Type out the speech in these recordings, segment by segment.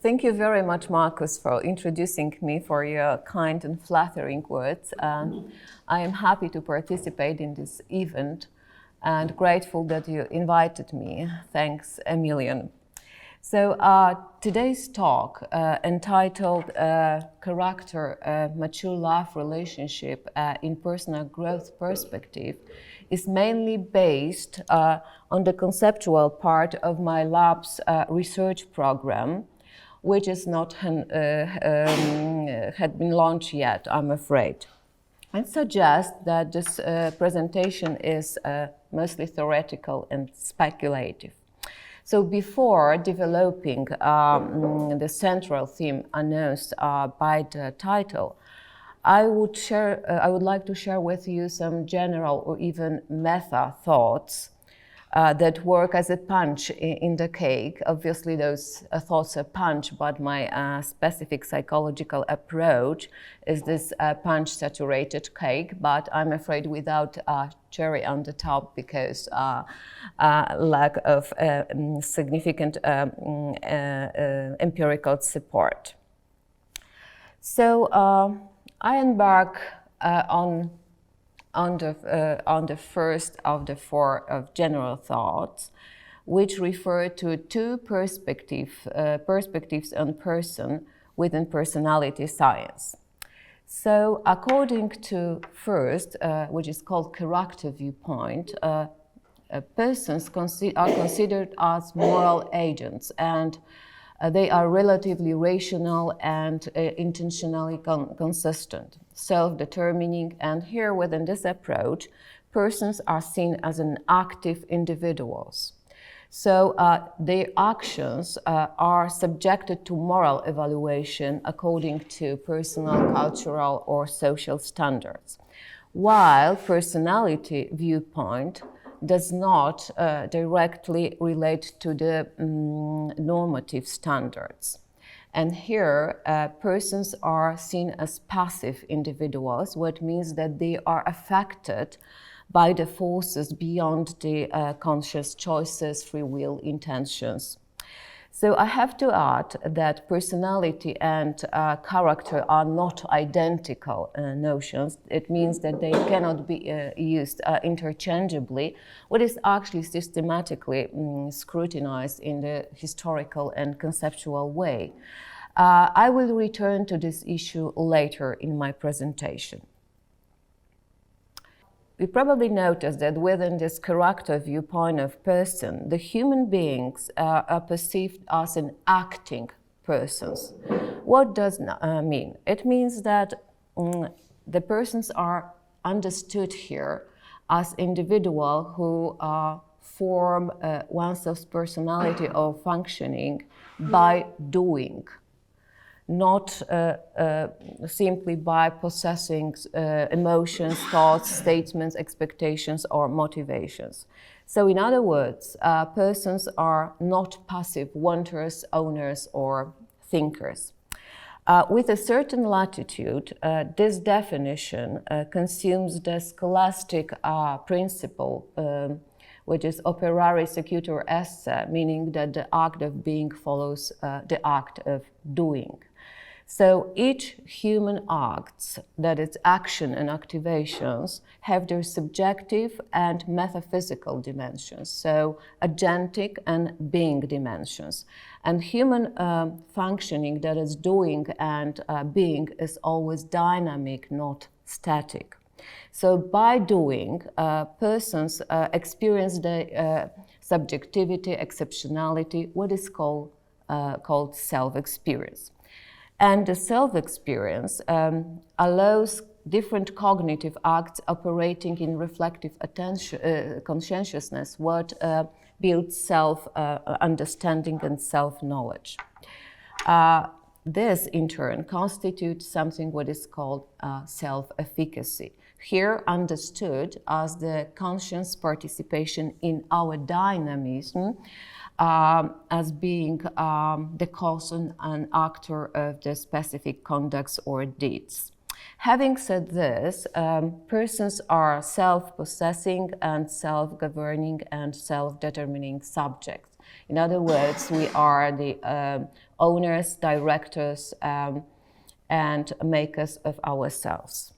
Thank you very much, Marcus, for introducing me, for your kind and flattering words. I am happy to participate in this event and grateful that you invited me. Thanks a million. So today's talk, entitled Character, Mature Life Relationship in Personal Growth Perspective, is mainly based on the conceptual part of my lab's research program, which is not had been launched yet, I'm afraid. I suggest that this presentation is mostly theoretical and speculative. So before developing the central theme announced by the title, I would like to share with you some general or even meta thoughts that work as a punch in the cake. Obviously, those thoughts are punch, but my specific psychological approach is this punch-saturated cake, but I'm afraid without cherry on the top because lack of significant empirical support. So I embark on the first of the four of general thoughts, which refer to two perspectives on person within personality science. So according to first, which is called character viewpoint, persons are considered as moral agents, and they are relatively rational and intentionally consistent, self-determining, and here within this approach, persons are seen as an active individuals. So their actions are subjected to moral evaluation according to personal, cultural, or social standards, while personality viewpoint does not directly relate to the normative standards. And here, persons are seen as passive individuals, what means that they are affected by the forces beyond the conscious choices, free will, intentions. So I have to add that personality and character are not identical notions. It means that they cannot be used interchangeably, what is actually systematically scrutinized in the historical and conceptual way. I will return to this issue later in my presentation. We probably noticed that within this character viewpoint of person, the human beings are perceived as an acting persons. What does that mean? It means that the persons are understood here as individuals who form oneself's personality or functioning by doing, not simply by possessing emotions, thoughts, statements, expectations, or motivations. So in other words, persons are not passive wanters, owners, or thinkers. With a certain latitude, this definition consumes the scholastic principle, which is operare secutor esse, meaning that the act of being follows the act of doing. So each human acts, that is action and activations, have their subjective and metaphysical dimensions, so agentic and being dimensions. And human functioning, that is doing and being, is always dynamic, not static. So by doing, persons experience the subjectivity, exceptionality, what is called self-experience. And the self-experience allows different cognitive acts operating in reflective conscientiousness, what builds self-understanding and self-knowledge. This, in turn, constitutes something what is called self-efficacy, here understood as the conscious participation in our dynamism, as being the cause and actor of the specific conducts or deeds. Having said this, persons are self-possessing and self-governing and self-determining subjects. In other words, we are the owners, directors, and makers of ourselves.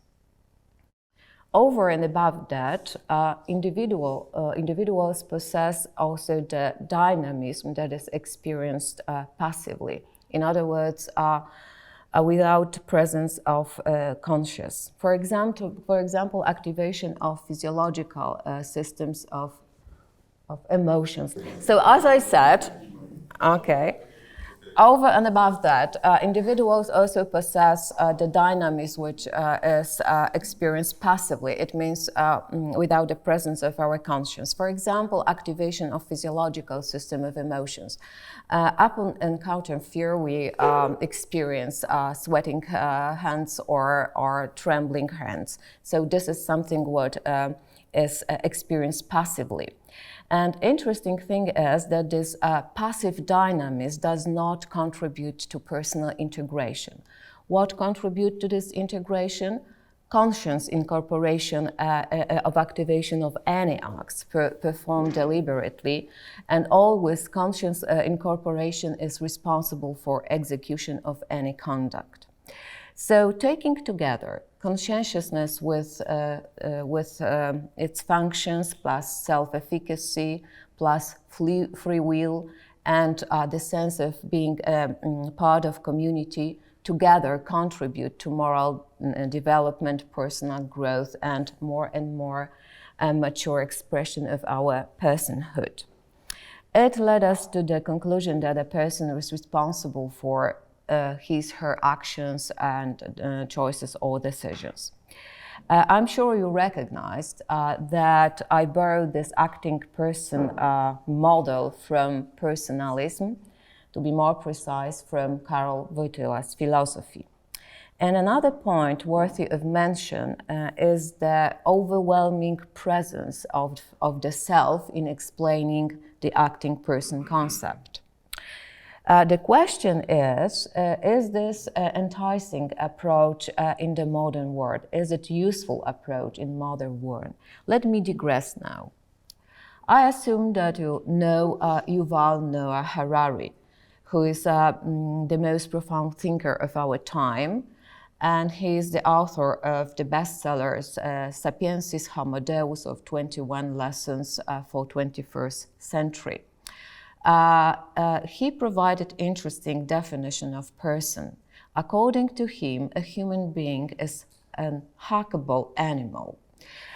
Over and above that, individuals possess also the dynamism that is experienced passively. In other words, without presence of conscious. For example, activation of physiological systems of emotions. So as I said, okay, over and above that, individuals also possess the dynamism which is experienced passively. It means without the presence of our conscience. For example, activation of physiological system of emotions. Upon encountering fear, we experience sweating hands or trembling hands. So this is something what is experienced passively. And interesting thing is that this passive dynamism does not contribute to personal integration. What contributes to this integration? Conscious incorporation of activation of any acts performed deliberately, and always conscious incorporation is responsible for execution of any conduct. So taking together conscientiousness with its functions plus self-efficacy plus free will and the sense of being part of community together contribute to moral development, personal growth, and more mature expression of our personhood. It led us to the conclusion that a person is responsible for her actions and choices or decisions. I'm sure you recognized that I borrowed this acting person model from personalism, to be more precise, from Karol Wojtyła's philosophy. And another point worthy of mention is the overwhelming presence of the self in explaining the acting person concept. The question is this enticing approach in the modern world? Is it a useful approach in modern world? Let me digress now. I assume that you know Yuval Noah Harari, who is the most profound thinker of our time, and he is the author of the bestsellers Sapiensis Homo Deus of 21 Lessons for 21st Century. He provided interesting definition of person. According to him, a human being is an hackable animal.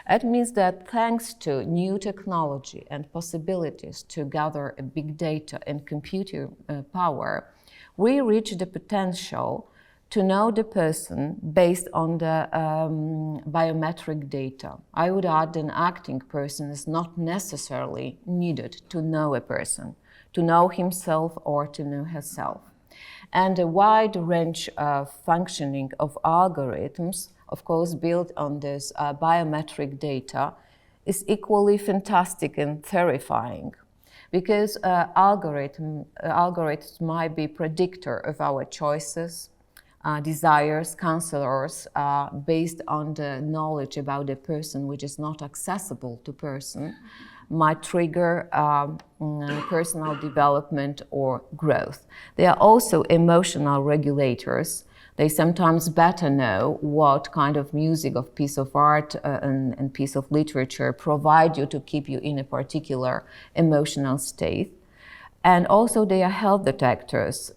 It means that thanks to new technology and possibilities to gather big data and computer power, we reach the potential to know the person based on the biometric data. I would add an acting person is not necessarily needed to know a person, to know himself or to know herself. And a wide range of functioning of algorithms, of course, built on this biometric data, is equally fantastic and terrifying, because algorithms might be predictor of our choices, desires, counselors, based on the knowledge about the person which is not accessible to person, might trigger personal development or growth. They are also emotional regulators. They sometimes better know what kind of music, of piece of art and piece of literature provide you to keep you in a particular emotional state. And also they are health detectors,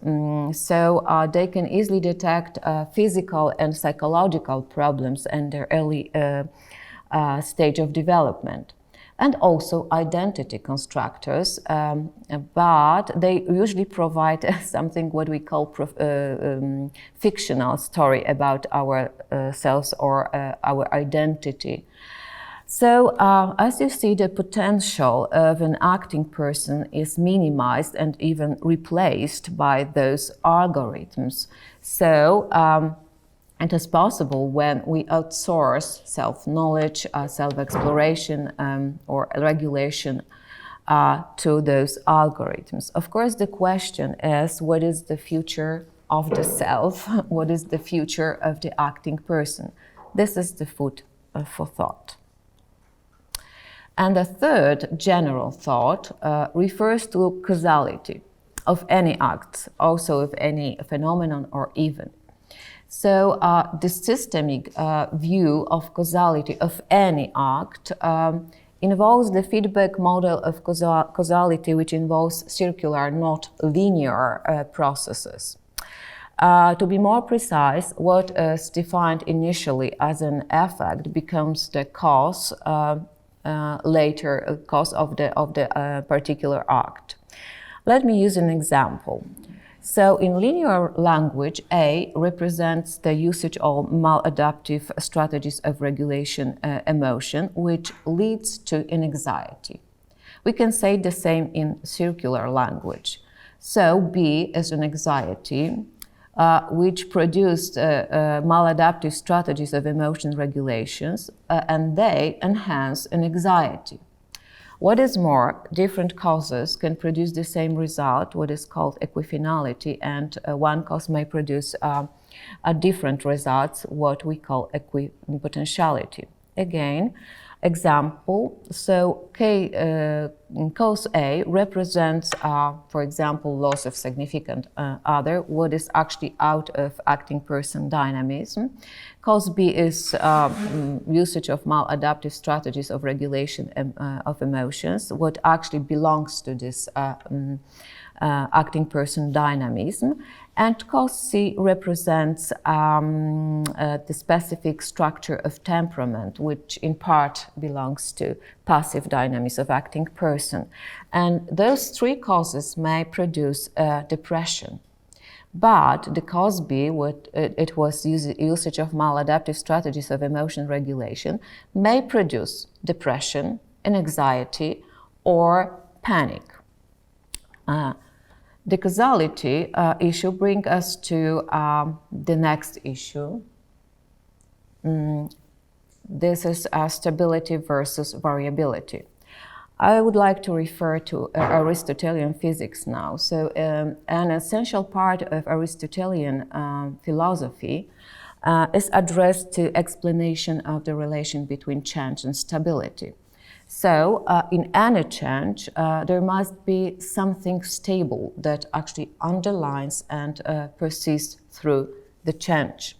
so they can easily detect physical and psychological problems in their early stage of development. And also identity constructors, but they usually provide something what we call fictional story about ourselves or our identity. So as you see, the potential of an acting person is minimized and even replaced by those algorithms. So it is possible when we outsource self-knowledge, self-exploration, or regulation to those algorithms. Of course, the question is, what is the future of the self? What is the future of the acting person? This is the food for thought. And the third general thought refers to causality. of any act, also of any phenomenon or event. So the systemic view of causality of any act involves the feedback model of causality, which involves circular, not linear processes. To be more precise, what is defined initially as an effect becomes the cause later, cause of the particular act. Let me use an example. So in linear language, A represents the usage of maladaptive strategies of regulation emotion, which leads to anxiety. We can say the same in circular language. So B is an anxiety, which produced maladaptive strategies of emotion regulations, and they enhance an anxiety. What is more, different causes can produce the same result, what is called equifinality, and one cause may produce different results, what we call equipotentiality. Again, example, so cause A represents, for example, loss of significant other, what is actually out of acting person dynamism. Cause B is usage of maladaptive strategies of regulation of emotions, what actually belongs to this acting person dynamism. And cause C represents the specific structure of temperament, which in part belongs to passive dynamism of acting person. And those three causes may produce depression. But the cause B, it was usage of maladaptive strategies of emotion regulation, may produce depression, anxiety, or panic. The causality issue brings us to the next issue. This is stability versus variability. I would like to refer to Aristotelian physics now. So an essential part of Aristotelian philosophy is addressed to explanation of the relation between change and stability. So in any change, there must be something stable that actually underlines and persists through the change.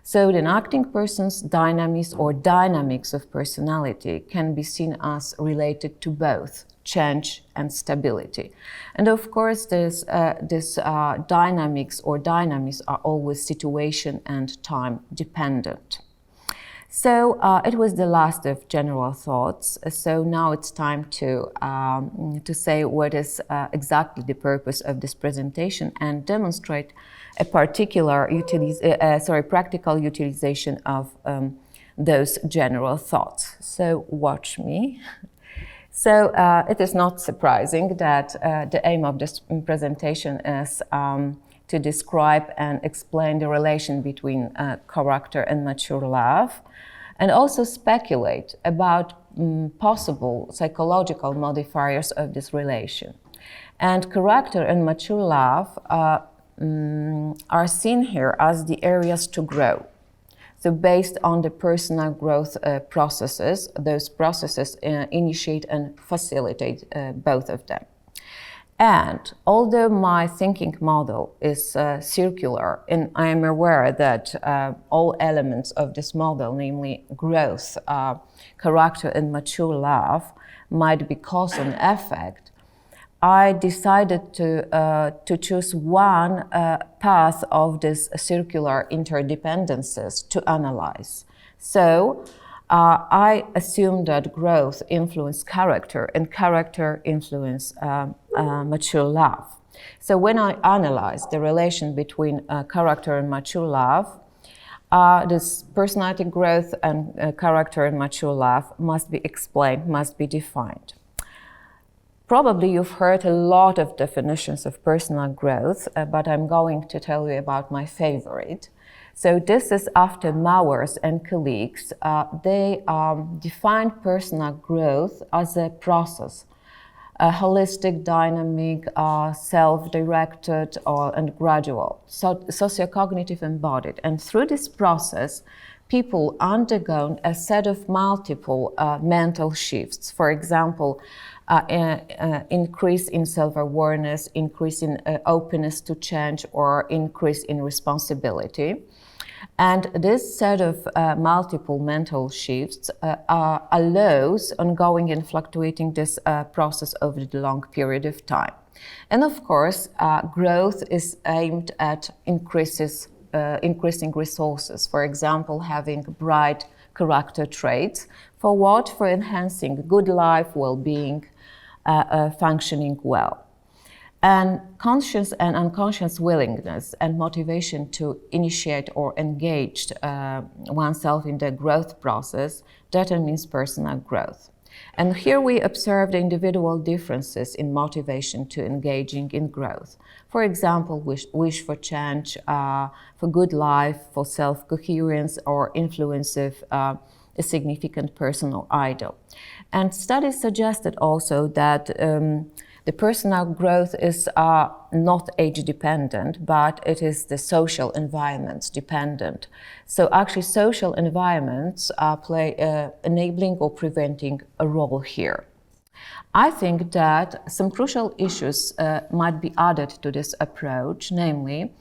So the acting person's dynamism or dynamics of personality can be seen as related to both change and stability. And of course, this dynamics or dynamism are always situation and time dependent. So it was the last of general thoughts. So now it's time to say what is exactly the purpose of this presentation and demonstrate a particular practical utilization of those general thoughts. So watch me. So it is not surprising that the aim of this presentation is to describe and explain the relation between character and mature love, and also speculate about possible psychological modifiers of this relation. And character and mature love are seen here as the areas to grow. So based on the personal growth processes, those processes initiate and facilitate both of them. And although my thinking model is circular, and I am aware that all elements of this model, namely growth, character, and mature love, might be cause and effect, I decided to choose one path of these circular interdependencies to analyze. So I assume that growth influences character and character influences mature love. So when I analyze the relation between character and mature love, this personality growth and character and mature love must be explained, must be defined. Probably you've heard a lot of definitions of personal growth, but I'm going to tell you about my favorite. So this is after Mowers and colleagues. They defined personal growth as a process, a holistic, dynamic, self-directed, and gradual, sociocognitive embodied. And through this process, people undergone a set of multiple mental shifts. For example, increase in self-awareness, increase in openness to change, or increase in responsibility. And this set of multiple mental shifts allows ongoing and fluctuating this process over the long period of time. And of course, growth is aimed at increasing resources. For example, having bright character traits. For what? For enhancing good life, well-being, functioning well. And conscious and unconscious willingness and motivation to initiate or engage oneself in the growth process determines personal growth. And here we observe the individual differences in motivation to engaging in growth. For example, wish for change, for good life, for self-coherence, or influence of a significant personal idol. And studies suggested also that the personal growth is not age-dependent, but it is the social environments dependent. So actually social environments play enabling or preventing a role here. I think that some crucial issues might be added to this approach, namely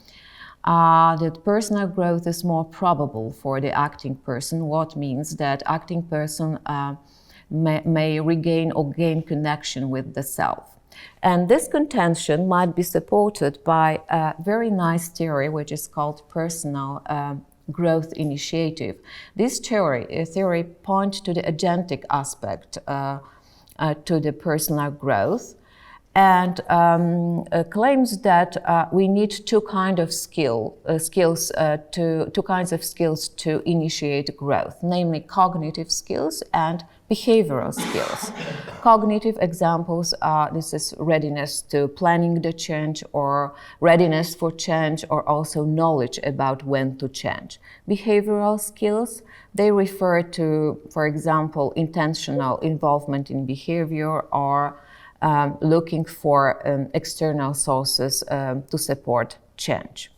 that personal growth is more probable for the acting person, what means that acting person may regain or gain connection with the self. And this contention might be supported by a very nice theory which is called personal growth initiative. This theory points to the agentic aspect to the personal growth, and claims that we need two kinds of skills to initiate growth, namely cognitive skills and behavioral skills. Cognitive examples are this is readiness to planning the change, or readiness for change, or also knowledge about when to change. Behavioral skills, they refer to, for example, intentional involvement in behavior, or looking for external sources to support change.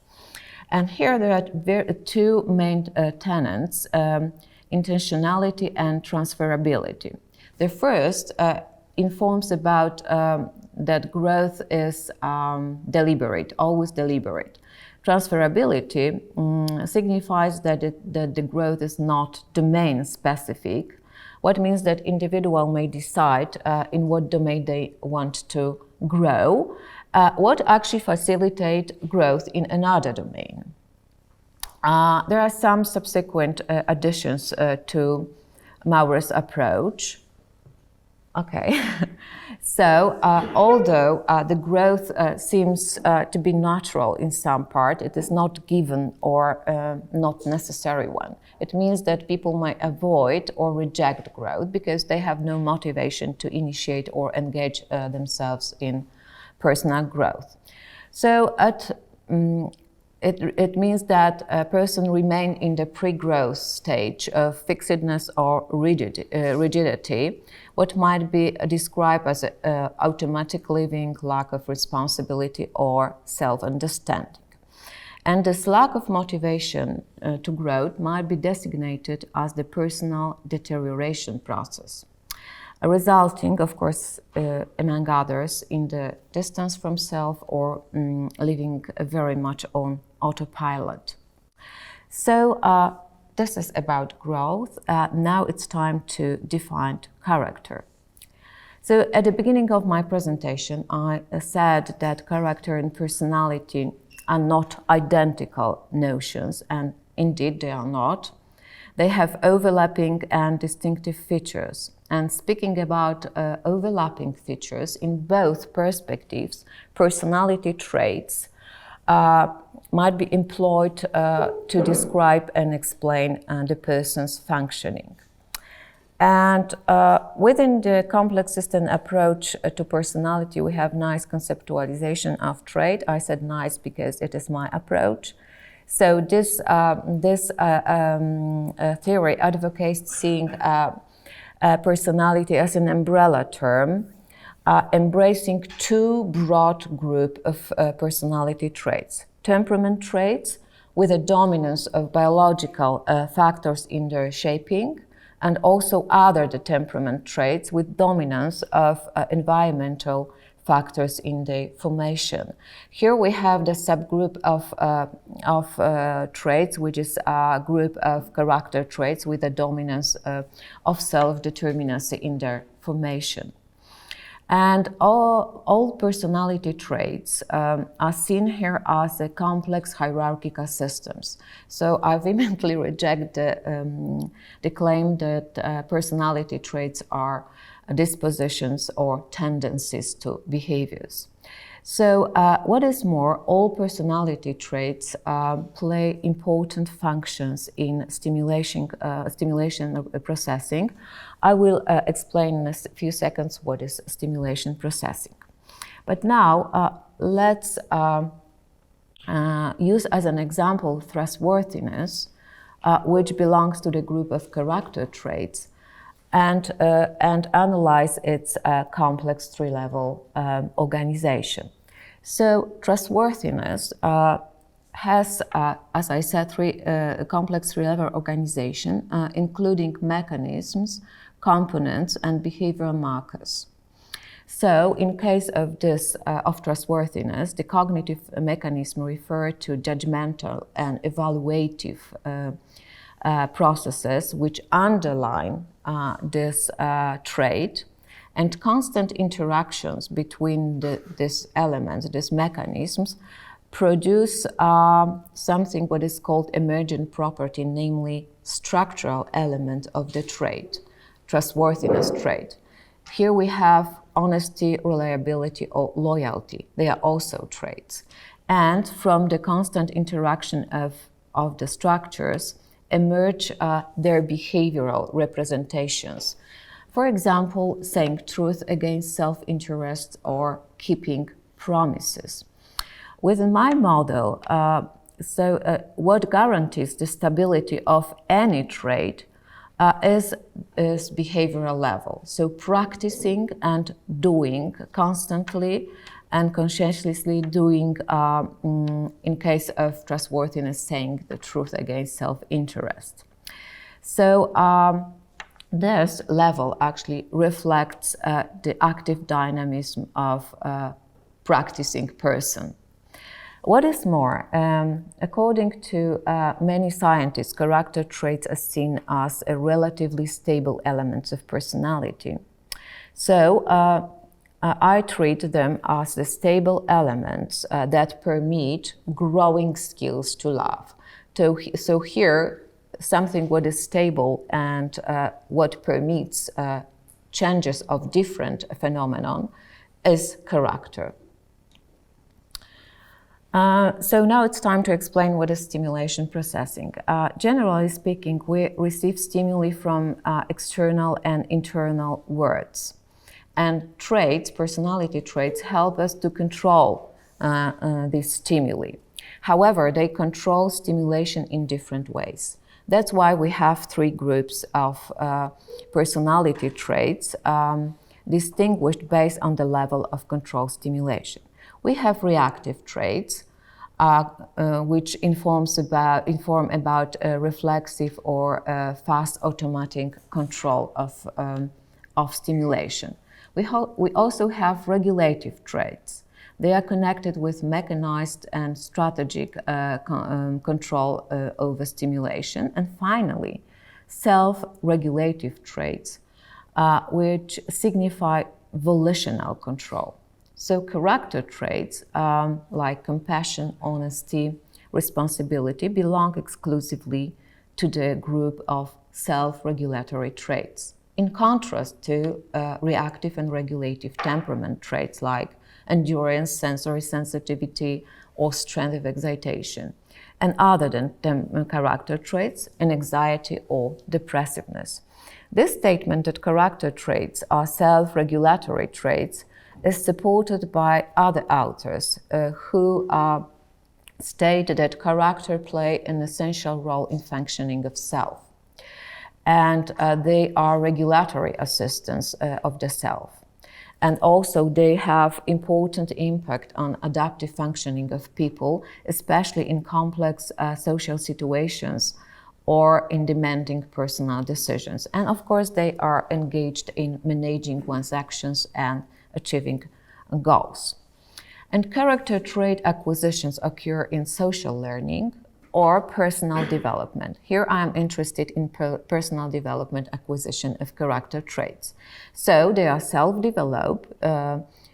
And here there are two main tenets, intentionality and transferability. The first informs about that growth is deliberate, always deliberate. Transferability signifies that the growth is not domain specific, what means that individual may decide in what domain they want to grow, what actually facilitate growth in another domain. There are some subsequent additions to Mauer's approach. Okay, so although the growth seems to be natural in some part, it is not given or not necessary one. It means that people might avoid or reject growth because they have no motivation to initiate or engage themselves in personal growth. So it means that a person remains in the pre-growth stage of fixedness or rigidity, what might be described as automatic living, lack of responsibility, or self-understanding. And this lack of motivation to growth might be designated as the personal deterioration process, resulting, of course, among others, in the distance from self or living very much on autopilot. So this is about growth. Now it's time to define character. So at the beginning of my presentation, I said that character and personality are not identical notions, and indeed they are not. They have overlapping and distinctive features. And speaking about overlapping features in both perspectives, personality traits might be employed to describe and explain the person's functioning. And within the complex system approach to personality, we have nice conceptualization of trait. I said nice because it is my approach. So this theory advocates seeing personality as an umbrella term, embracing two broad groups of personality traits. Temperament traits, with a dominance of biological factors in their shaping, and also other temperament traits with dominance of environmental factors in the formation. Here we have the subgroup of traits, which is a group of character traits with a dominance of self-determinacy in their formation. And all personality traits are seen here as a complex hierarchical systems. So I vehemently reject the claim that personality traits are dispositions or tendencies to behaviors. So what is more, all personality traits play important functions in stimulation processing. I will explain in a few seconds what is stimulation processing. But now let's use as an example trustworthiness, which belongs to the group of character traits, and analyze its complex three-level organization. So trustworthiness has, as I said, a complex three-level organization, including mechanisms, components, and behavioral markers. So in case of this, of trustworthiness, the cognitive mechanism refer to judgmental and evaluative processes which underline this trait, and constant interactions between these elements, these mechanisms, produce something what is called emergent property, namely structural element of the trait, trustworthiness trait. Here we have honesty, reliability, or loyalty. They are also traits. And from the constant interaction of the structures emerge their behavioral representations. For example, saying truth against self-interest or keeping promises. Within my model, what guarantees the stability of any trait is behavioral level. So practicing and doing constantly and conscientiously doing, in case of trustworthiness, saying the truth against self-interest. So this level actually reflects the active dynamism of a practicing person. What is more, according to many scientists, character traits are seen as a relatively stable element of personality. So I treat them as the stable elements that permit growing skills to love. So here, something what is stable and what permits changes of different phenomenon is character. So now it's time to explain what is stimulation processing. Generally speaking, we receive stimuli from external and internal words. And traits, personality traits, help us to control these stimuli. However, they control stimulation in different ways. That's why we have three groups of personality traits distinguished based on the level of control stimulation. We have reactive traits, which inform about reflexive or fast automatic control of stimulation. We also have regulative traits. They are connected with mechanized and strategic control over stimulation. And finally, self-regulative traits, which signify volitional control. So character traits like compassion, honesty, responsibility belong exclusively to the group of self-regulatory traits, in contrast to reactive and regulative temperament traits like endurance, sensory sensitivity, or strength of excitation, and other than character traits in anxiety or depressiveness. This statement that character traits are self-regulatory traits is supported by other authors who state that character play an essential role in functioning of self, and they are regulatory assistants of the self. And also they have important impact on adaptive functioning of people, especially in complex social situations or in demanding personal decisions. And of course, they are engaged in managing one's actions and achieving goals. And character trait acquisitions occur in social learning or personal development. Here I am interested in personal development acquisition of character traits. So they are self-developed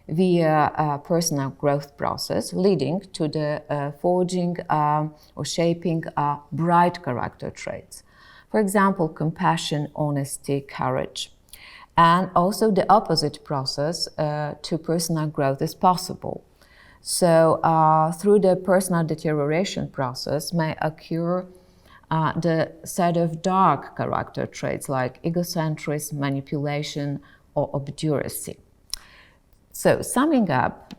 via a personal growth process, leading to the forging or shaping bright character traits. For example, compassion, honesty, courage. And also the opposite process to personal growth is possible. So through the personal deterioration process may occur the set of dark character traits like egocentrism, manipulation, or obduracy. So summing up,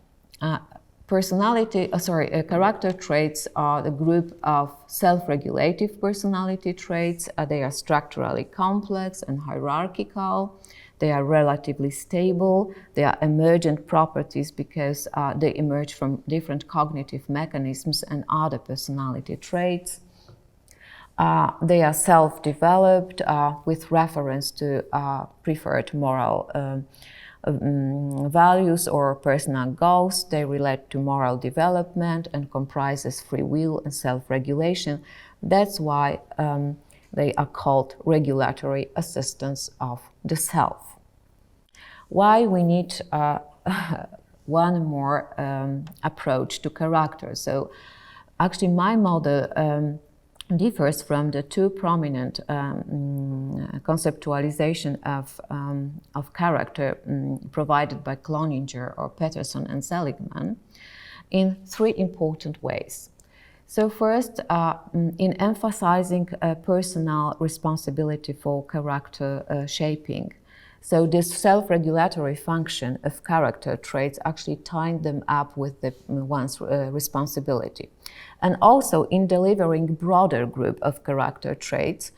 character traits are the group of self-regulative personality traits. They are structurally complex and hierarchical. They are relatively stable. They are emergent properties because they emerge from different cognitive mechanisms and other personality traits. They are self-developed with reference to preferred moral values or personal goals. They relate to moral development and comprises free will and self-regulation. That's why they are called regulatory assistants of the self. Why we need one more approach to character. So actually my model differs from the two prominent conceptualization of character provided by Cloninger or Peterson and Seligman in three important ways. So first, in emphasizing personal responsibility for character shaping. So this self-regulatory function of character traits actually tying them up with one's responsibility. And also in delivering broader group of character traits,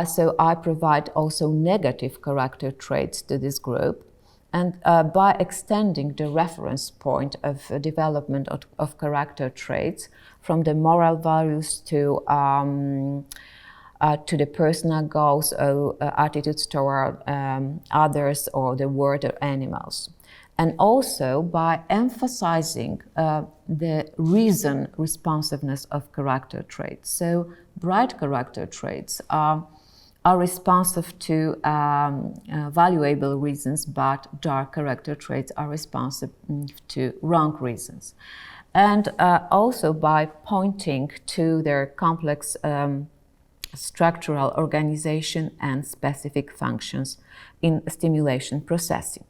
so I provide also negative character traits to this group. And by extending the reference point of development of character traits from the moral values to the personal goals or attitudes toward others or the world or animals. And also by emphasizing the reason responsiveness of character traits. So bright character traits are responsive to valuable reasons, but dark character traits are responsive to wrong reasons. And also by pointing to their complex structural organization and specific functions in stimulation processing.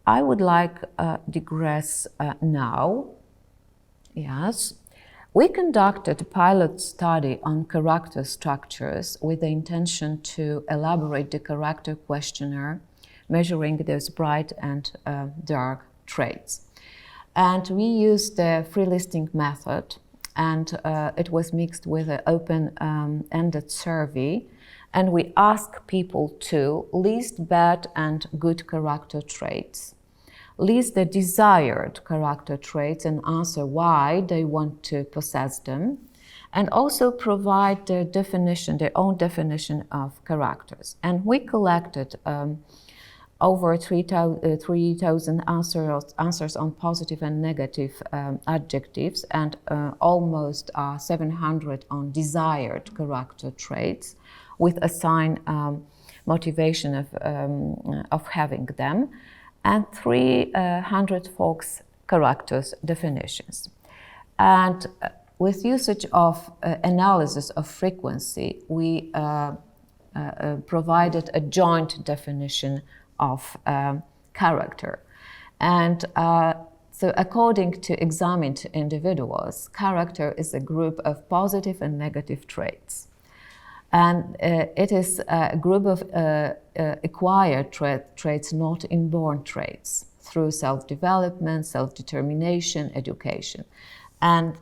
I would like digress now. Yes. We conducted a pilot study on character structures with the intention to elaborate the character questionnaire, measuring those bright and dark traits. And we used the free listing method, and it was mixed with an open-ended survey. And we asked people to list bad and good character traits, list the desired character traits and answer why they want to possess them, and also provide their definition, their own definition of characters. And we collected over 3,000 answers on positive and negative adjectives, and almost 700 on desired character traits, with assigned motivation of having them, and 300 folks characters definitions. And with usage of analysis of frequency, we provided a joint definition of character. And so according to examined individuals, character is a group of positive and negative traits. And it is a group of acquired traits, not inborn traits, through self-development, self-determination, education. And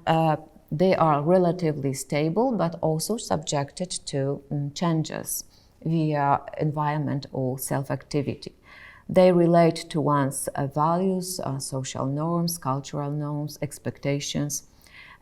they are relatively stable, but also subjected to changes via environment or self-activity. They relate to one's values, social norms, cultural norms, expectations,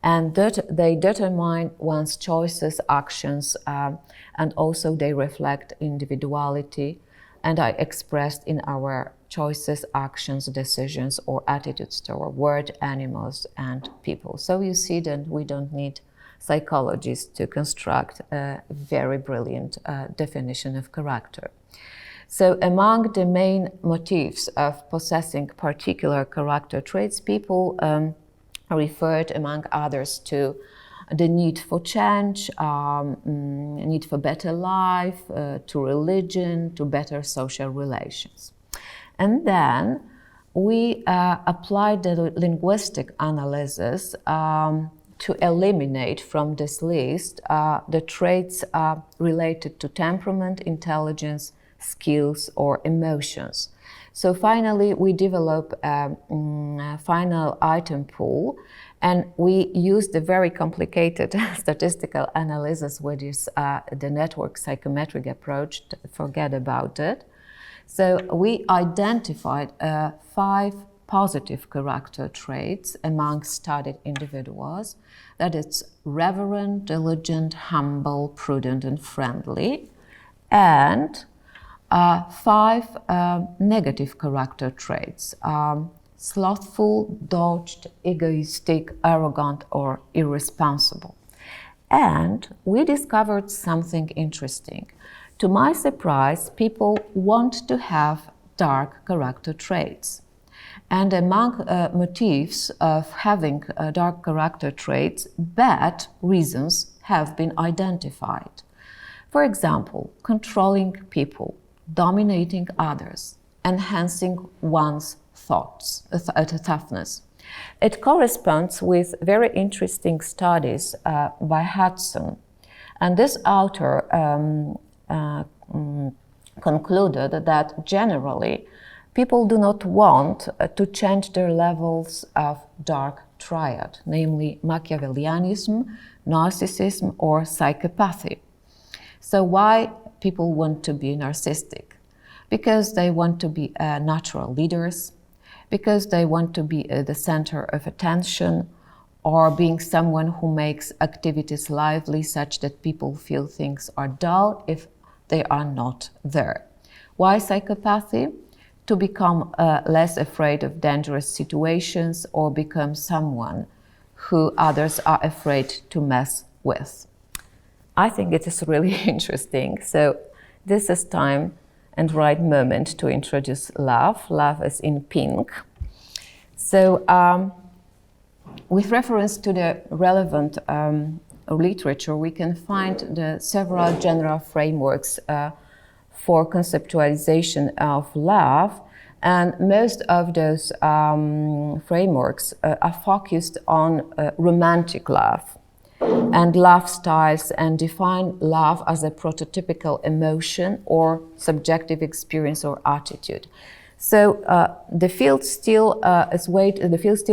and they determine one's choices, actions, and also they reflect individuality and are expressed in our choices, actions, decisions, or attitudes toward animals and people. So you see that we don't need psychologists to construct a very brilliant definition of character. So among the main motifs of possessing particular character traits, people referred, among others, to the need for change, need for better life, to religion, to better social relations. And then we applied the linguistic analysis to eliminate from this list the traits related to temperament, intelligence, skills, or emotions. So finally, we develop a final item pool, and we use the very complicated statistical analysis, which is the network psychometric approach. Forget about it. So we identified 5 positive character traits among studied individuals. That is reverent, diligent, humble, prudent, and friendly. And 5 negative character traits: slothful, dogged, egoistic, arrogant, or irresponsible. And we discovered something interesting. To my surprise, people want to have dark character traits. And among motifs of having dark character traits, bad reasons have been identified. For example, controlling people, dominating others, enhancing one's toughness. It corresponds with very interesting studies by Hudson. And this author concluded that generally people do not want to change their levels of dark triad, namely Machiavellianism, narcissism, or psychopathy. So why people want to be narcissistic? Because they want to be natural leaders, because they want to be the center of attention, or being someone who makes activities lively such that people feel things are dull if they are not there. Why psychopathy? To become less afraid of dangerous situations or become someone who others are afraid to mess with. I think it is really interesting. So this is time and right moment to introduce love. Love is in pink. So with reference to the relevant literature, we can find the several general frameworks for conceptualization of love, and most of those frameworks are focused on romantic love and love styles, and define love as a prototypical emotion or subjective experience or attitude. So the field still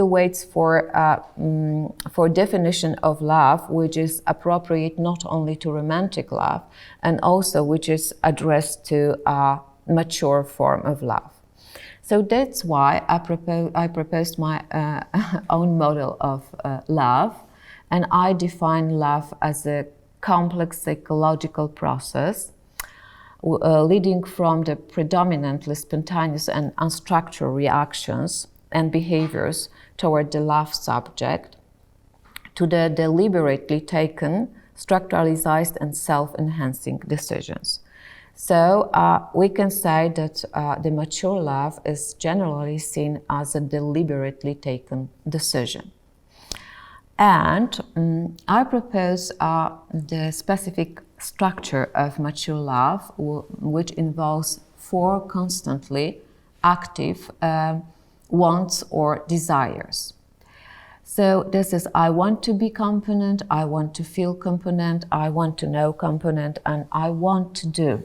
waits for definition of love, which is appropriate not only to romantic love, and also which is addressed to a mature form of love. So that's why I proposed my own model of love, and I define love as a complex psychological process leading from the predominantly spontaneous and unstructured reactions and behaviors toward the love subject to the deliberately taken, structuralized and self-enhancing decisions. So we can say that the mature love is generally seen as a deliberately taken decision. And I propose the specific structure of mature love, which involves 4 constantly active wants or desires. So this is I want to be component, I want to feel component, I want to know component, and I want to do.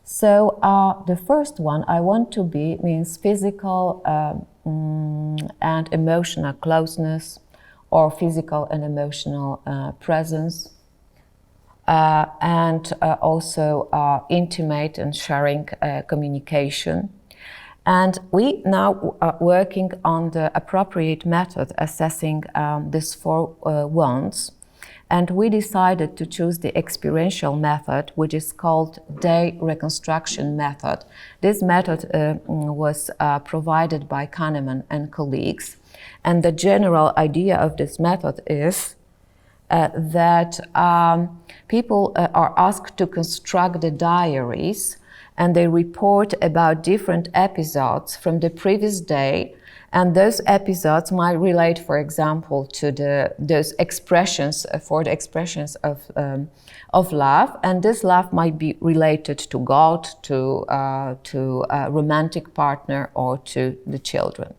So the first one, I want to be, means physical and emotional closeness, or physical and emotional presence, and also intimate and sharing communication. And we now are working on the appropriate method assessing these 4 wants. And we decided to choose the experiential method, which is called day reconstruction method. This method was provided by Kahneman and colleagues. And the general idea of this method is that people are asked to construct the diaries, and they report about different episodes from the previous day. And those episodes might relate, for example, to those expressions, the expressions of love. And this love might be related to God, to a romantic partner, or to the children.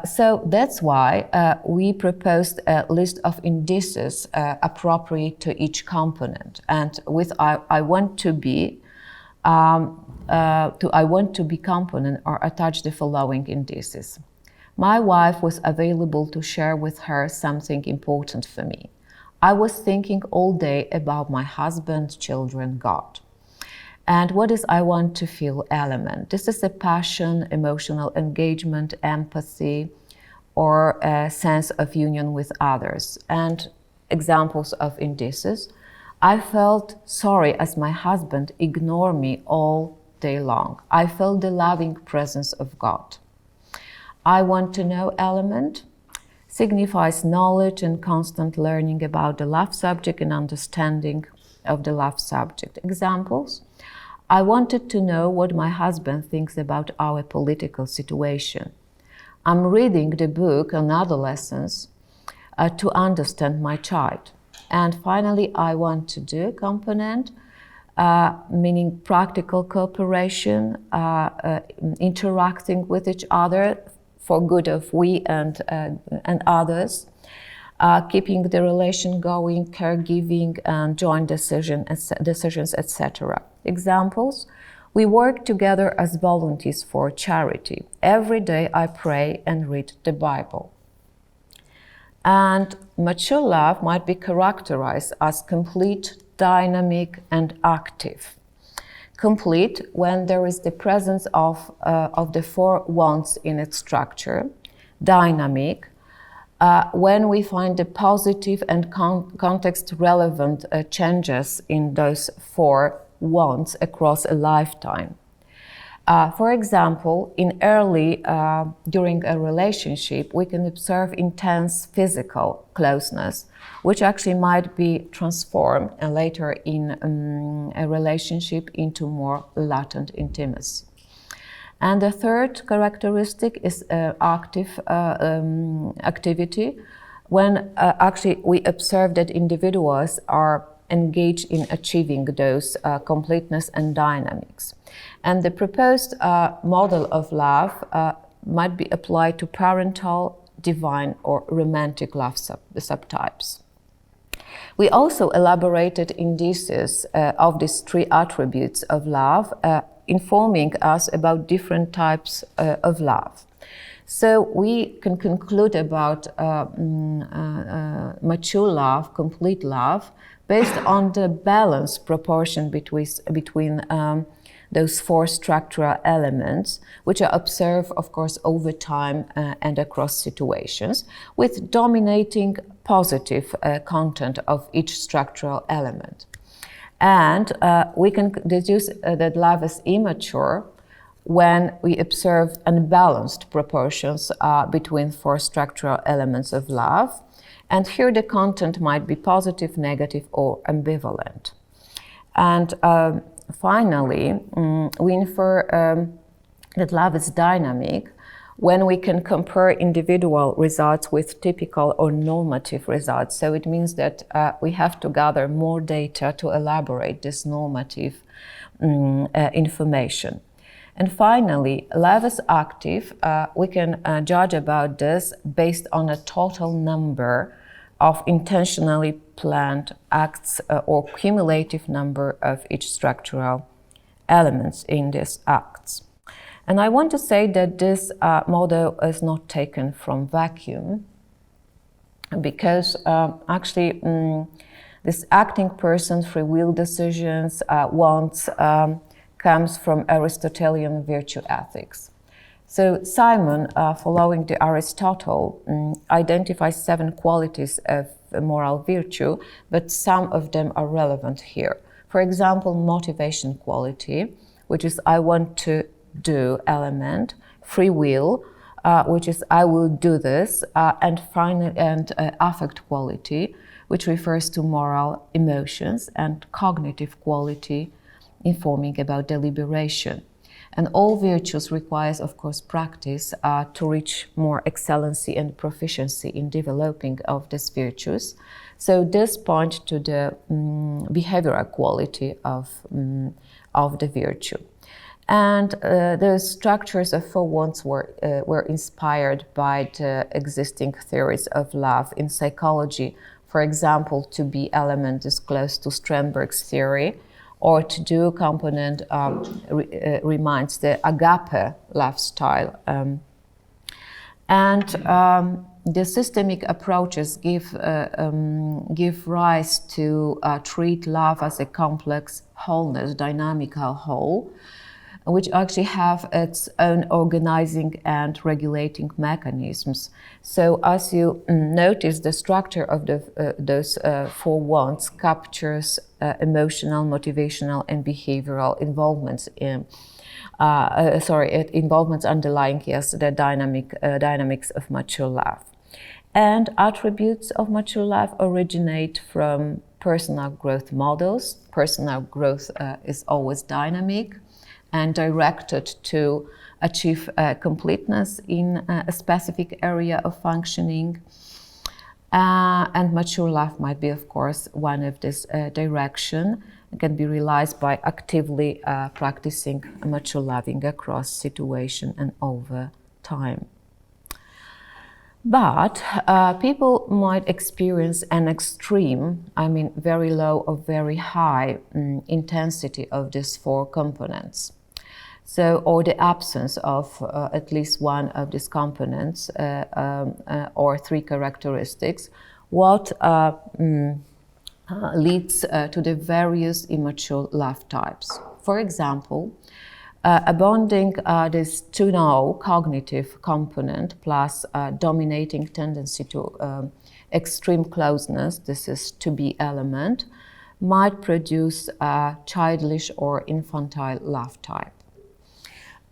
So that's why we proposed a list of indices appropriate to each component. And with I want to be component are attached the following indices. My wife was available to share with her something important for me. I was thinking all day about my husband, children, God. And what is I want to feel element? This is a passion, emotional engagement, empathy, or a sense of union with others. And examples of indices. I felt sorry as my husband ignored me all day long. I felt the loving presence of God. I want to know element signifies knowledge and constant learning about the love subject and understanding of the love subject. Examples: I wanted to know what my husband thinks about our political situation. I'm reading the book on adolescence to understand my child. And finally, I want to do component, meaning practical cooperation, interacting with each other for good of we and others, keeping the relation going, caregiving, and joint decisions, etc. Examples: we work together as volunteers for charity. Every day I pray and read the Bible. And mature love might be characterized as complete, dynamic, and active. Complete when there is the presence of the 4 wants in its structure. Dynamic when we find the positive and context-relevant changes in those 4 wants across a lifetime. For example, during a relationship, we can observe intense physical closeness, which actually might be transformed later in a relationship into more latent intimacy. And the third characteristic is active activity, when actually we observe that individuals are engaged in achieving those completeness and dynamics. And the proposed model of love might be applied to parental, divine, or romantic love subtypes. We also elaborated indices of these 3 attributes of love, informing us about different types of love. So we can conclude about mature love, complete love, based on the balanced proportion between those 4 structural elements, which are observed, of course, over time and across situations, with dominating positive content of each structural element. And we can deduce that love is immature when we observe unbalanced proportions between 4 structural elements of love. And here the content might be positive, negative, or ambivalent. And finally, we infer that love is dynamic when we can compare individual results with typical or normative results. So it means that we have to gather more data to elaborate this normative information. And finally, love is active. We can judge about this based on a total number of intentionally planned acts or cumulative number of each structural elements in these acts. And I want to say that this model is not taken from vacuum, because actually this acting person, free will decisions, wants, comes from Aristotelian virtue ethics. So Simon, following the Aristotle, identifies 7 qualities of moral virtue, but some of them are relevant here. For example, motivation quality, which is I want to do element, free will, which is I will do this, and affect quality, which refers to moral emotions, and cognitive quality, informing about deliberation. And all virtues requires, of course, practice to reach more excellency and proficiency in developing of these virtues. So this points to the behavioral quality of the virtue. And the structures of 4 wants were inspired by the existing theories of love in psychology. For example, to be element is close to Sternberg's theory, or to do component reminds the agape lifestyle. The systemic approaches give rise to treat love as a complex wholeness, dynamical whole, which actually have its own organizing and regulating mechanisms. So as you notice, the structure of those 4 wants captures emotional, motivational, and behavioral involvements involvements underlying, yes, the dynamics of mature love. And attributes of mature love originate from personal growth models. Personal growth is always dynamic and directed to achieve completeness in a specific area of functioning. And mature love might be, of course, one of this direction. It can be realized by actively practicing mature loving across situation and over time. But people might experience an extreme, very low or very high intensity of these 4 components. So, or the absence of at least one of these components or 3 characteristics, what leads to the various immature love types. For example, abounding this to-know cognitive component plus dominating tendency to extreme closeness, this is to-be element, might produce a childish or infantile love type.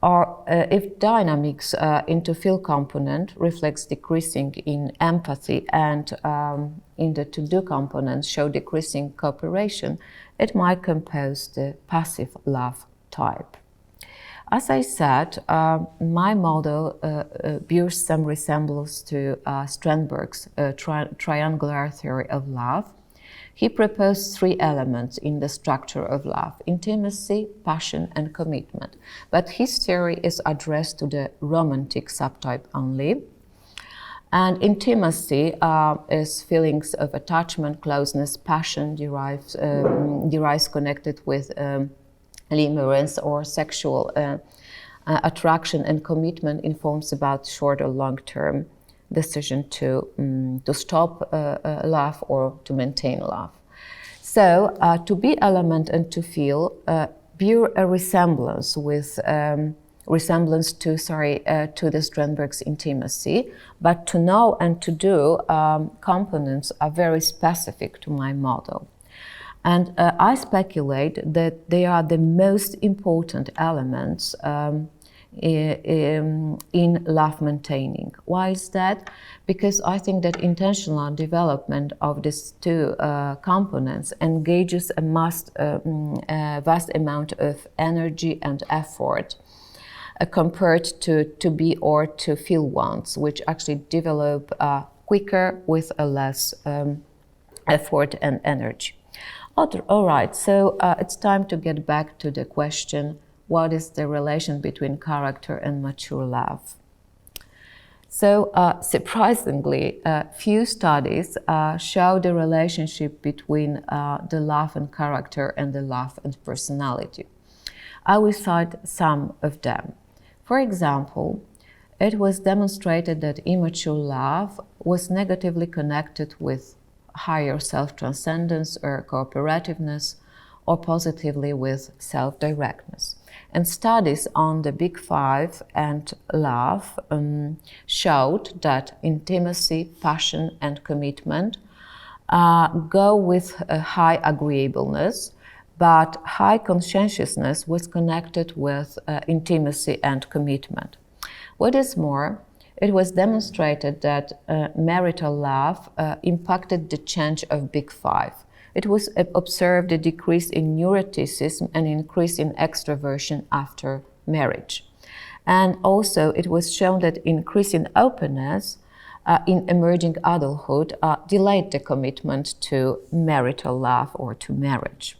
Or if dynamics into feel component reflects decreasing in empathy and in the to-do components show decreasing cooperation, it might compose the passive love type. As I said, my model bears some resemblance to Sternberg's triangular theory of love. He proposed 3 elements in the structure of love: intimacy, passion, and commitment. But his theory is addressed to the romantic subtype only. And intimacy is feelings of attachment, closeness, passion derives connected with limerence or sexual attraction, and commitment informs about short or long-term decision to stop love or to maintain love. So to be element and to feel bear a resemblance with to the Sternberg's intimacy, but to know and to do components are very specific to my model. And I speculate that they are the most important elements in love maintaining. Why is that? Because I think that intentional development of these 2 components engages a vast amount of energy and effort compared to be or to feel wants, which actually develop quicker with a less effort and energy. All right, so it's time to get back to the question, what is the relation between character and mature love? So surprisingly, few studies show the relationship between the love and character and the love and personality. I will cite some of them. For example, it was demonstrated that immature love was negatively connected with higher self-transcendence or cooperativeness, or positively with self-directness. And studies on the Big Five and love showed that intimacy, passion, and commitment go with a high agreeableness, but high conscientiousness was connected with intimacy and commitment. What is more, it was demonstrated that marital love impacted the change of Big Five. It was observed a decrease in neuroticism and increase in extroversion after marriage. And also it was shown that increase in openness in emerging adulthood delayed the commitment to marital love or to marriage.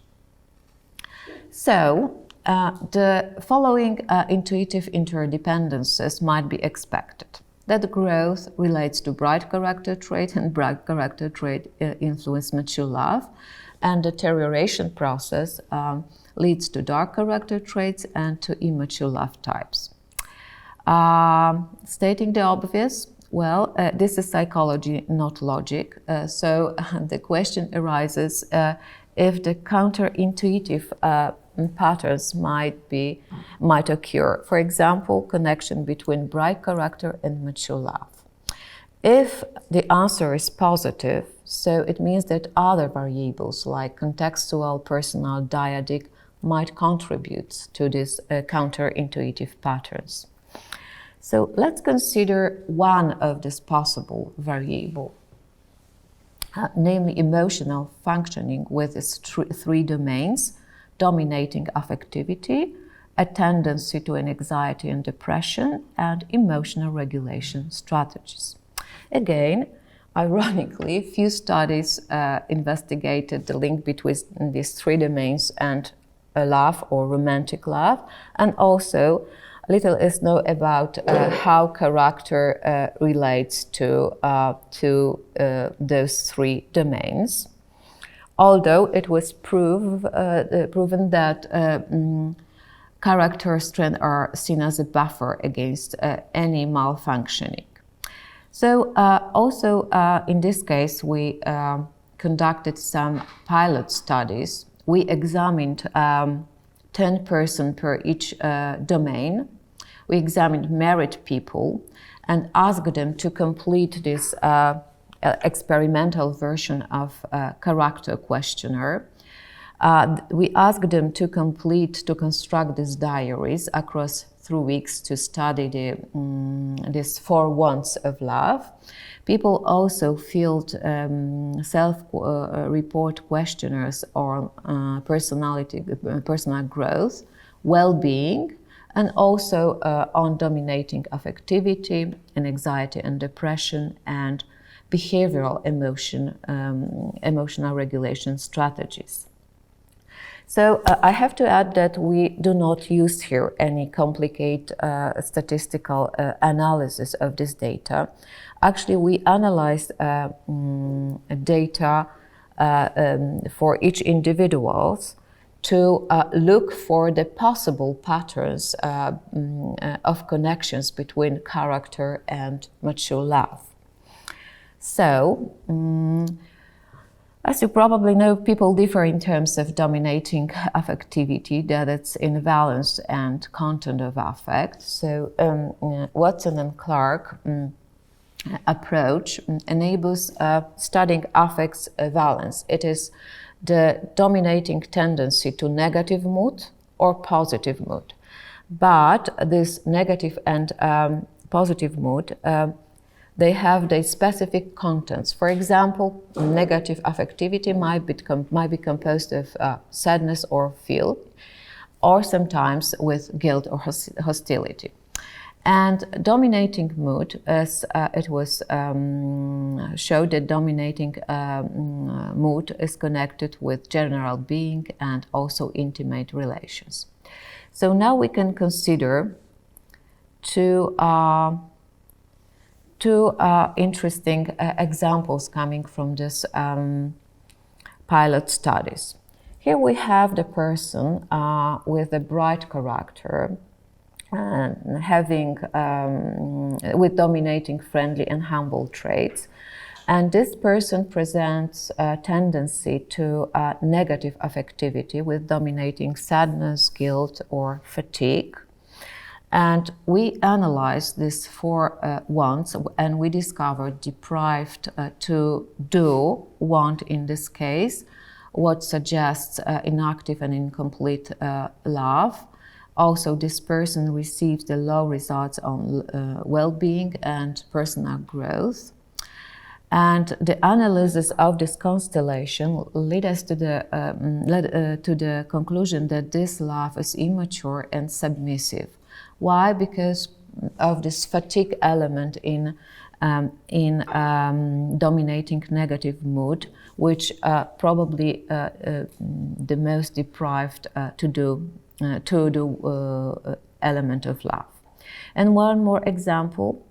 So the following intuitive interdependencies might be expected. That growth relates to bright character trait, and bright character trait influence mature love, and deterioration process leads to dark character traits and to immature love types. Stating the obvious, well, this is psychology, not logic. So the question arises if the counterintuitive patterns might occur. For example, connection between bright character and mature love. If the answer is positive, so it means that other variables like contextual, personal, dyadic might contribute to these counterintuitive patterns. So let's consider one of these possible variables, namely emotional functioning with its three domains: dominating affectivity, a tendency to anxiety and depression, and emotional regulation strategies. Again, ironically, few studies investigated the link between these three domains and love or romantic love, and also little is known about how character relates to those three domains. Although it was proven that character strengths are seen as a buffer against any malfunctioning. So also in this case, we conducted some pilot studies. We examined 10 persons per each domain. We examined married people and asked them to complete this experimental version of character questionnaire. We asked them to construct these diaries across 3 weeks to study these 4 wants of love. People also filled self-report questionnaires on personal growth, well-being, and also on dominating affectivity and anxiety and depression and behavioral emotional regulation strategies. So I have to add that we do not use here any complicated statistical analysis of this data. Actually, we analyzed data for each individual to look for the possible patterns of connections between character and mature love. So, as you probably know, people differ in terms of dominating affectivity, that it's in valence and content of affect. So Watson and Clark approach enables studying affect's valence. It is the dominating tendency to negative mood or positive mood. But this negative and positive mood, they have the specific contents. For example, negative affectivity might be composed of sadness or fear, or sometimes with guilt or hostility. And dominating mood, as it was showed that dominating mood is connected with general being and also intimate relations. So now we can consider two interesting examples coming from this pilot studies. Here we have the person with a bright character, having with dominating friendly and humble traits, And this person presents a tendency to negative affectivity with dominating sadness, guilt, or fatigue. And we analyzed this for wants, and we discovered deprived to do want in this case, what suggests inactive and incomplete love. Also, this person receives the low results on well-being and personal growth. And the analysis of this constellation led us to the conclusion that this love is immature and submissive. Why? Because of this fatigue element in dominating negative mood, which probably the most deprived to do element of love. And one more example.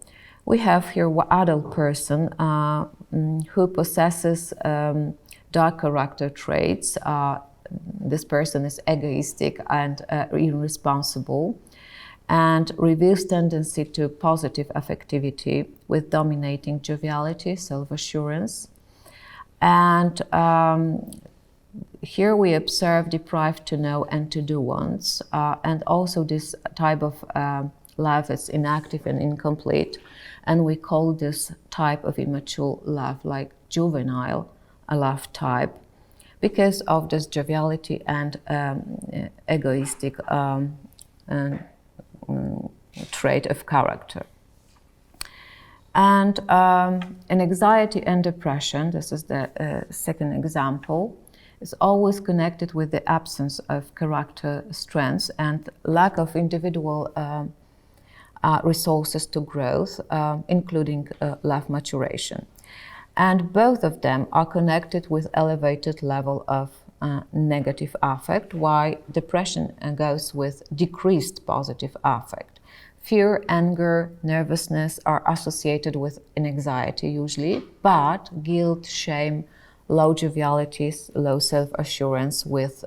We have here an adult person who possesses dark character traits. This person is egoistic and irresponsible, and reveals tendency to positive affectivity with dominating joviality, self-assurance. And here we observe deprived to know and to do wants, and also this type of love is inactive and incomplete, and we call this type of immature love like juvenile love type because of this joviality and egoistic trait of character. And in anxiety and depression, this is the second example, is always connected with the absence of character strengths and lack of individual resources to growth, including love maturation. And both of them are connected with elevated level of negative affect, while depression goes with decreased positive affect. Fear, anger, nervousness are associated with anxiety usually, but guilt, shame, low joviality, low self-assurance with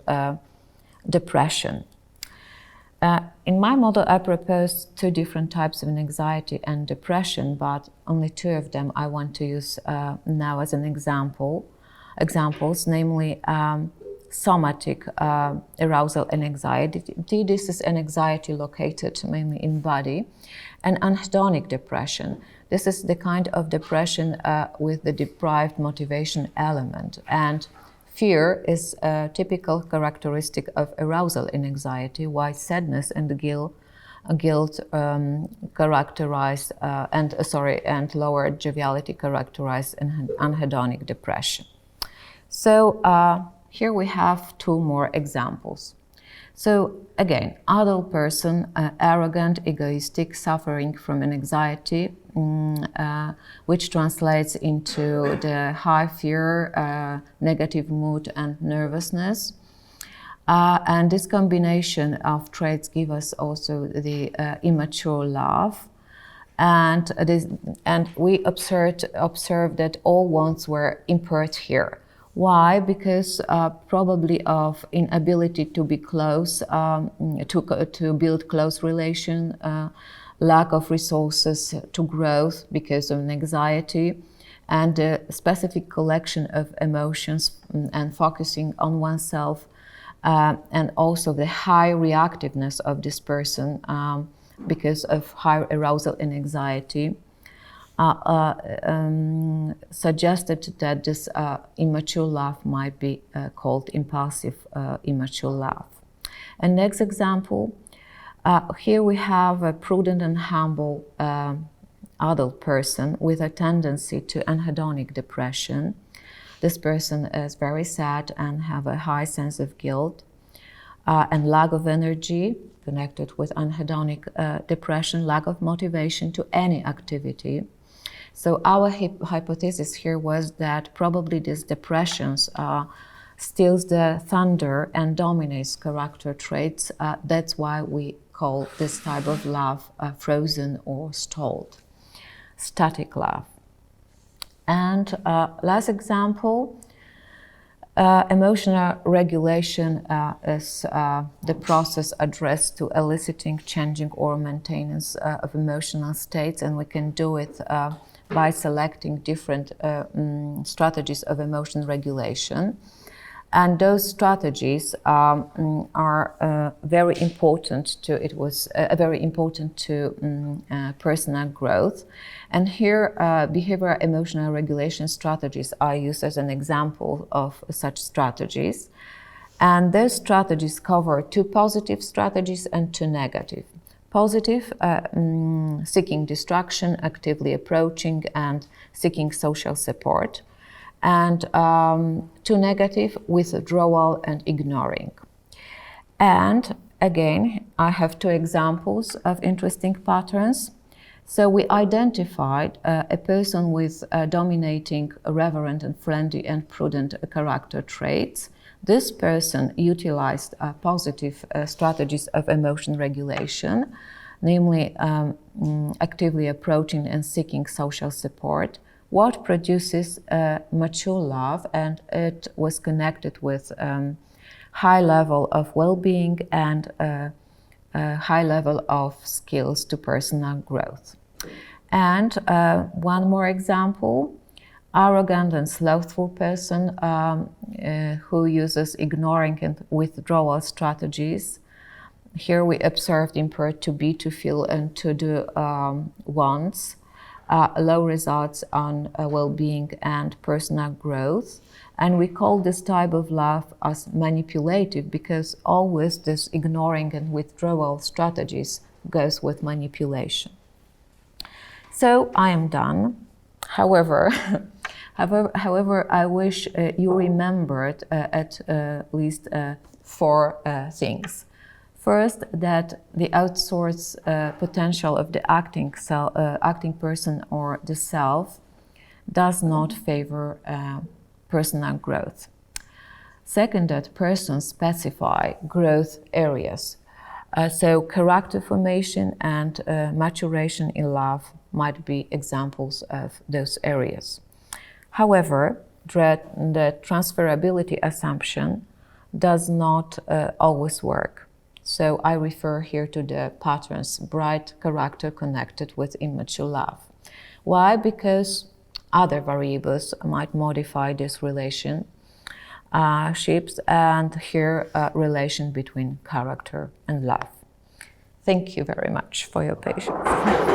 depression. In my model, I proposed two different types of anxiety and depression, but only two of them I want to use now as an examples, namely somatic arousal and anxiety. This is an anxiety located mainly in body, and anhedonic depression. This is the kind of depression with the deprived motivation element. And fear is a typical characteristic of arousal in anxiety, while sadness and guilt characterize and lower joviality characterize anhedonic depression. So here we have two more examples. So again, adult person, arrogant, egoistic, suffering from an anxiety, which translates into the high fear, negative mood and nervousness. And this combination of traits give us also the immature love. And we observed that all wants were impaired here. Why? Because probably of inability to be close, to build close relation, lack of resources to growth because of anxiety, and a specific collection of emotions and focusing on oneself, and also the high reactiveness of this person because of high arousal and anxiety. Suggested that this immature love might be called impulsive immature love. And next example, here we have a prudent and humble adult person with a tendency to anhedonic depression. This person is very sad and have a high sense of guilt and lack of energy, connected with anhedonic depression, lack of motivation to any activity. So our hypothesis here was that probably these depressions steals the thunder and dominates character traits. That's why we call this type of love frozen or stalled, static love. And last example, emotional regulation is the process addressed to eliciting, changing, or maintenance of emotional states, and we can do it by selecting different strategies of emotion regulation. And those strategies are very important to, very important to personal growth. And here, behavioral emotional regulation strategies are used as an example of such strategies. And those strategies cover 2 positive strategies and 2 negative. Positive, seeking distraction, actively approaching, and seeking social support. And 2 negative, withdrawal and ignoring. And again, I have 2 examples of interesting patterns. So we identified a person with dominating, reverent and friendly and prudent character traits. This person utilized positive strategies of emotion regulation, namely actively approaching and seeking social support, what produces mature love, and it was connected with high level of well-being and high level of skills to personal growth. And one more example, arrogant and slothful person who uses ignoring and withdrawal strategies. Here we observed impaired to be, to feel, and to do wants. Low results on well-being and personal growth. And we call this type of love as manipulative because always this ignoring and withdrawal strategies goes with manipulation. So I am done. However, I wish you remembered at least 4 things. First, that the outsource potential of the acting person or the self does not favor personal growth. Second, that persons specify growth areas. So character formation and maturation in love might be examples of those areas. However, the transferability assumption does not always work. So I refer here to the patterns, bright character connected with immature love. Why? Because other variables might modify this relationships, and here a relation between character and love. Thank you very much for your patience.